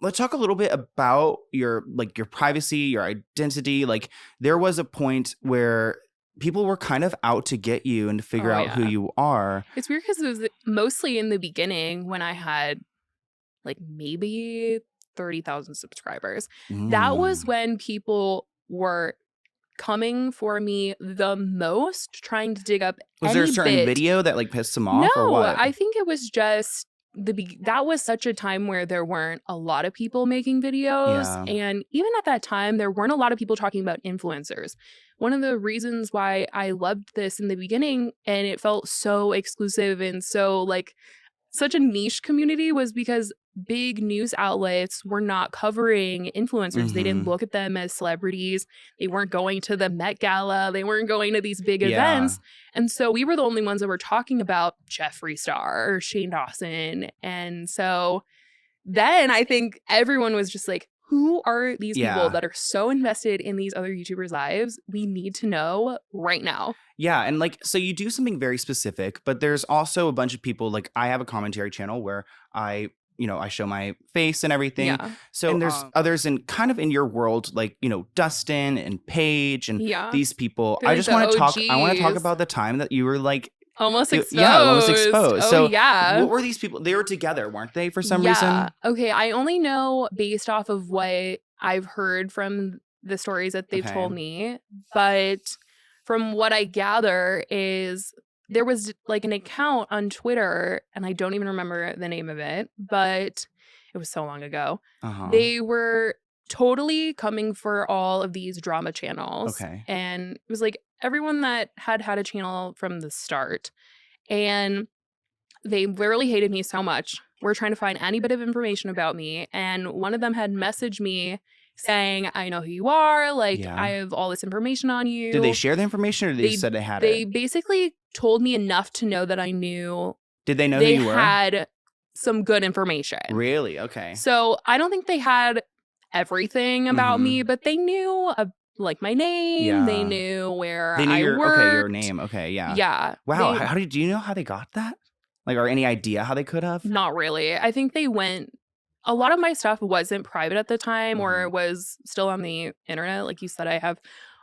let's talk a little bit about your privacy, your identity. Like, there was a point where people were kind of out to get you and to figure out who you are. It's weird because it was mostly in the beginning when I had like maybe 30,000 subscribers. That was when people were coming for me the most, trying to dig up Was there a certain video that like pissed them off or what? I think it was just that was such a time where there weren't a lot of people making videos. And even at that time, there weren't a lot of people talking about influencers. One of the reasons why I loved this in the beginning and it felt so exclusive and so like such a niche community was because big news outlets were not covering influencers. They didn't look at them as celebrities. They weren't going to the Met Gala. They weren't going to these big events. And so we were the only ones that were talking about Jeffree Star or Shane Dawson. And so then I think everyone was just like, who are these people that are so invested in these other YouTubers' lives? We need to know right now. Yeah. And like, so you do something very specific, but there's also a bunch of people, like I have a commentary channel where I show my face and everything. Yeah. So and there's others in kind of in your world, like, Dustin and Paige and these people. They're I just want to talk. I want to talk about the time that you were like almost exposed. Yeah, almost exposed. Oh, so yeah. What were these people? They were together, weren't they, for some reason? Okay, I only know based off of what I've heard from the stories that they've told me. But from what I gather is there was like an account on Twitter, and I don't even remember the name of it, but it was so long ago. They were totally coming for all of these drama channels. And it was like everyone that had a channel from the start. And they literally hated me so much. We're trying to find any bit of information about me. And one of them had messaged me saying, I know who you are. Like, I have all this information on you. Did they share the information or they just said they had it? They basically told me enough to know that I knew. Did they know who you were? They had some good information. Really? Okay. So I don't think they had everything about me, but they knew like my name. They knew where they knew I worked. Okay, your name. Okay, yeah. Yeah. Wow. Do you know how they got that? Like, or any idea how they could have? Not really. I think they went. A lot of my stuff wasn't private at the time or it was still on the internet. Like you said, I have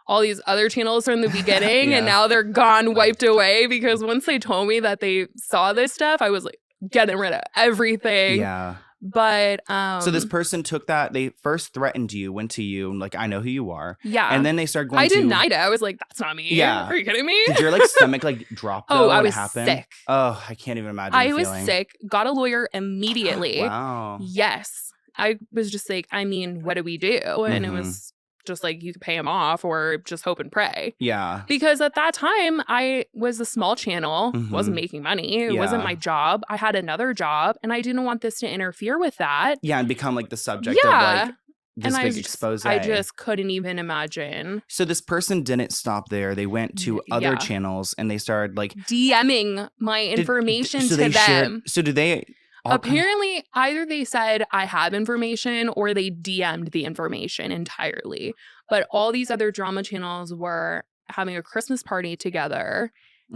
all these other channels from the beginning and now they're gone, wiped away, because once they told me that they saw this stuff, I was like getting rid of everything. Yeah. But so this person took that, they first threatened you, went to you, and like, I know who you are. Yeah. And then they started going I denied it. I was like, that's not me. Yeah. Are you kidding me? Did your like stomach like drop though when it happened? Sick. Oh, I can't even imagine I was sick. Got a lawyer immediately. Wow. Yes. I was just like, I mean, what do we do? And it was just like, you could pay him off or just hope and pray. Yeah. Because at that time, I was a small channel, wasn't making money. It wasn't my job. I had another job and I didn't want this to interfere with that. Yeah, and become like the subject of like this big expose. I just couldn't even imagine. So this person didn't stop there. They went to other channels and they started like DMing my information to them. So do they... Apparently, either they said I have information or they DM'd the information entirely. But all these other drama channels were having a Christmas party together.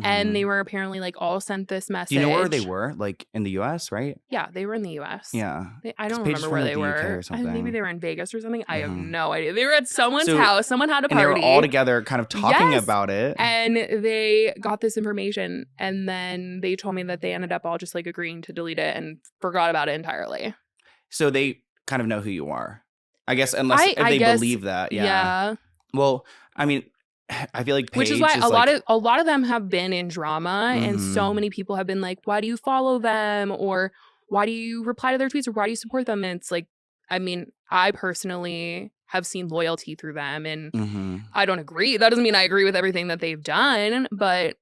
And they were apparently like all sent this message. Do you know where they were? Like in the US, right? Yeah, they were in the US. Yeah. I don't remember where they were. Maybe they were in Vegas or something. I have no idea. They were at someone's house. Someone had a party. And they were all together kind of talking about it. And they got this information. And then they told me that they ended up all just like agreeing to delete it and forgot about it entirely. So they kind of know who you are. I guess unless if they believe that. Yeah. Well, I mean... I feel like Paige which is why a lot of them have been in drama and so many people have been like, why do you follow them, or why do you reply to their tweets, or why do you support them? And it's like, I mean, I personally have seen loyalty through them and I don't agree. That doesn't mean I agree with everything that they've done, but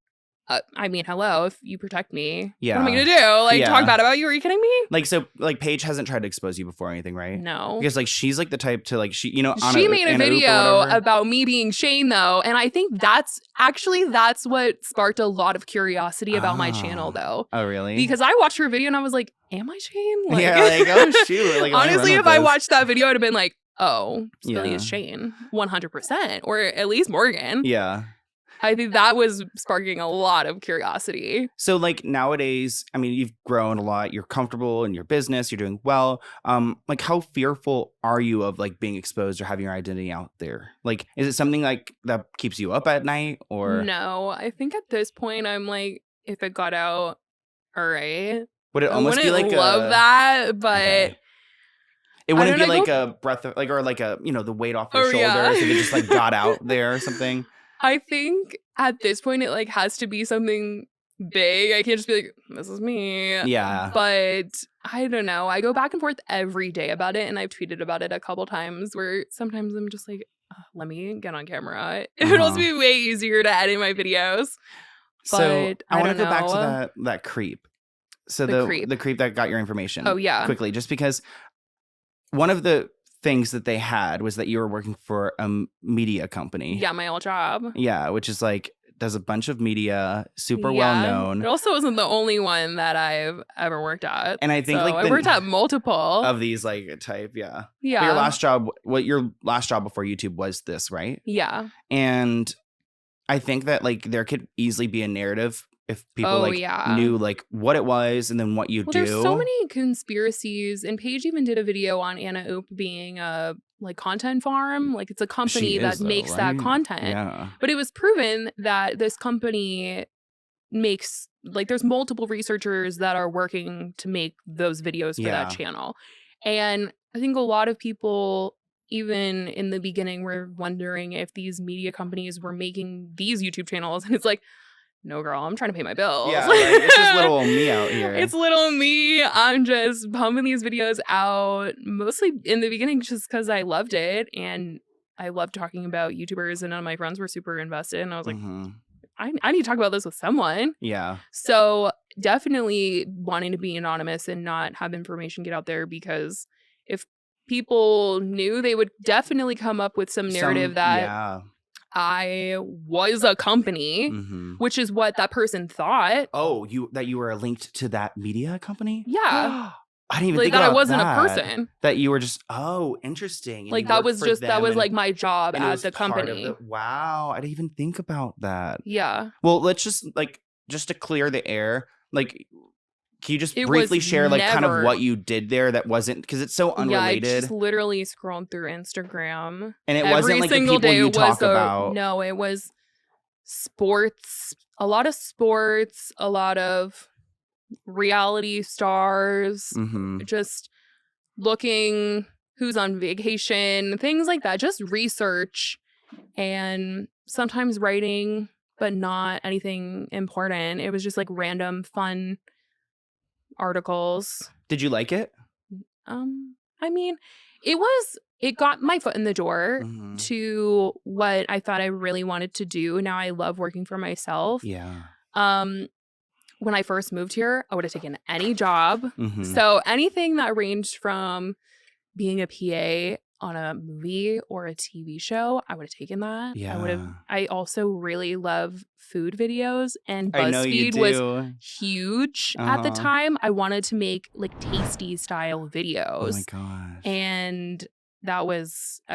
I mean, hello, if you protect me, what am I going to do? Like, talk bad about you? Are you kidding me? Like, so, like, Paige hasn't tried to expose you before or anything, right? No. Because, like, she's, like, the type to, like, she made a video about me being Shane, though, and I think that's what sparked a lot of curiosity about my channel, though. Oh, really? Because I watched her video and I was like, am I Shane? Like, yeah, like, oh, shoot. Like, honestly, if I watched that video, I'd have been like, oh, Spilly is Shane, 100%, or at least Morgan. Yeah. I think that was sparking a lot of curiosity. So like nowadays, I mean, you've grown a lot. You're comfortable in your business. You're doing well. Like how fearful are you of like being exposed or having your identity out there? Like, is it something like that keeps you up at night or? No, I think at this point I'm like, if it got out, all right. Would it almost be like love that, but okay. It wouldn't be like a breath of, like, or like a, you know, the weight off your shoulders if it just like got out there or something. I think at this point it like has to be something big. I can't just be like, this is me. Yeah. But I don't know. I go back and forth every day about it, and I've tweeted about it a couple times where sometimes I'm just like, let me get on camera. It would also be way easier to edit my videos. So I want to go back to that creep. So the creep that got your information. Oh, yeah. Quickly, just because one of the things that they had was that you were working for a media company. Yeah, my old job. Yeah, which is like does a bunch of media, super well known. It also wasn't the only one that I've ever worked at. And I think like I worked at multiple of these like type, yeah. Yeah. But your last job before YouTube was this, right? Yeah. And I think that like there could easily be a narrative if people knew like what it was and then what you do. There's so many conspiracies, and Paige even did a video on Anna Oop being a like content farm. Like it's a company that makes that content. Yeah. But it was proven that this company makes like there's multiple researchers that are working to make those videos for that channel. And I think a lot of people even in the beginning were wondering if these media companies were making these YouTube channels, and it's like, no, girl, I'm trying to pay my bills. Yeah, like, it's just little me out here. It's little me. I'm just pumping these videos out, mostly in the beginning just because I loved it. And I loved talking about YouTubers, and none of my friends were super invested. And I was like, I need to talk about this with someone. Yeah. So definitely wanting to be anonymous and not have information get out there, because if people knew, they would definitely come up with some narrative that I was a company, which is what that person thought. Oh, you were linked to that media company? Yeah. I didn't even think about that. I wasn't a person. That you were just, interesting. Like that was like my job at the company. Wow. I didn't even think about that. Yeah. Well, let's just to clear the air, like, can you just briefly share like kind of what you did there that wasn't, because it's so unrelated? Yeah, I just literally scrolled through Instagram. And it wasn't like the people you talk about. No, it was sports, a lot of reality stars, just looking who's on vacation, things like that, just research, and sometimes writing, but not anything important. It was just like random fun articles. Did you like it? I mean, it got my foot in the door to what I thought I really wanted to do. Now I love working for myself. Yeah. When I first moved here, I would have taken any job. So anything that ranged from being a PA on a movie or a TV show, I would have taken that. Yeah. I also really love food videos, and BuzzFeed was huge at the time. I wanted to make like tasty style videos. Oh my gosh. And I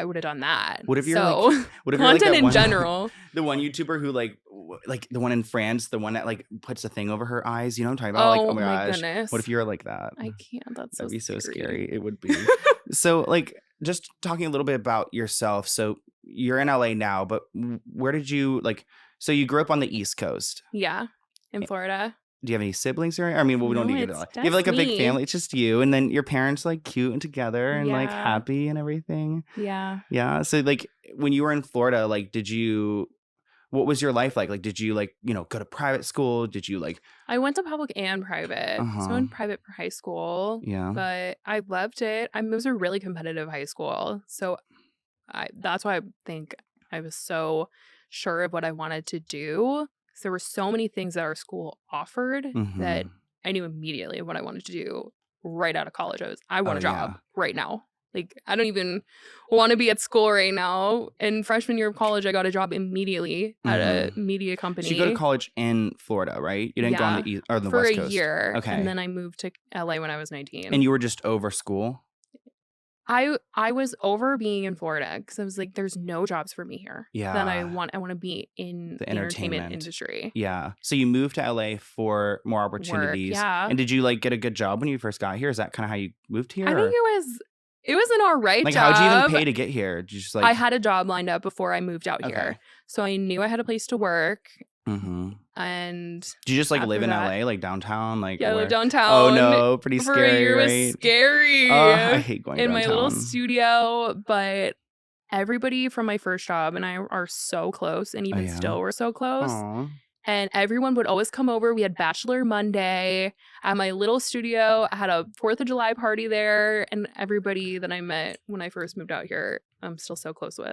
would have done that. What if you're content in general? The one YouTuber who like the one in France, the one that like puts a thing over her eyes, you know what I'm talking about? Oh, like, oh my gosh. goodness. What if you're like that? I can't. That'd be so scary. It would be. So like, just talking a little bit about yourself. So you're in LA now, but where did you so you grew up on the East Coast? Yeah, in Florida. Do you have any siblings or? I mean, well, we don't need to know. You have like a big family. It's just you, and then your parents like cute and together and like happy and everything. Yeah. Yeah. So like when you were in Florida, like what was your life like? Like, did you go to private school? Did you I went to public and private. So I went private for high school. Yeah. But I loved it. It was a really competitive high school. So that's why I think I was so sure of what I wanted to do. There were so many things that our school offered that I knew immediately what I wanted to do right out of college. I want a job right now. Like, I don't even want to be at school right now. In freshman year of college, I got a job immediately at a media company. So you go to college in Florida, right? You didn't go on the East or the West Coast for a year. Okay. And then I moved to LA when I was 19. And you were just over school? I was over being in Florida because I was like, there's no jobs for me here. Then I Yeah. want to be in The the entertainment entertainment. industry. Yeah. So you moved to LA for more Work, opportunities. yeah. And did you like get a good job when you first got here? Is that kind of how you moved here? I think it was an all right like, job. how'd you even pay to get here? Did you just like I had a job lined up before I moved out here. So I knew I had a place to work. And did you just like after live in that- LA, like downtown? Like Yeah, I where? lived downtown. Oh no, pretty For a scary, year right? was scary. I hate going in downtown. my little studio, but everybody from my first job and I are so close, and even still we're so close. Aww. And everyone would always come over. We had Bachelor Monday at my little studio. I had a 4th of July party there, and everybody that I met when I first moved out here, I'm still so close with.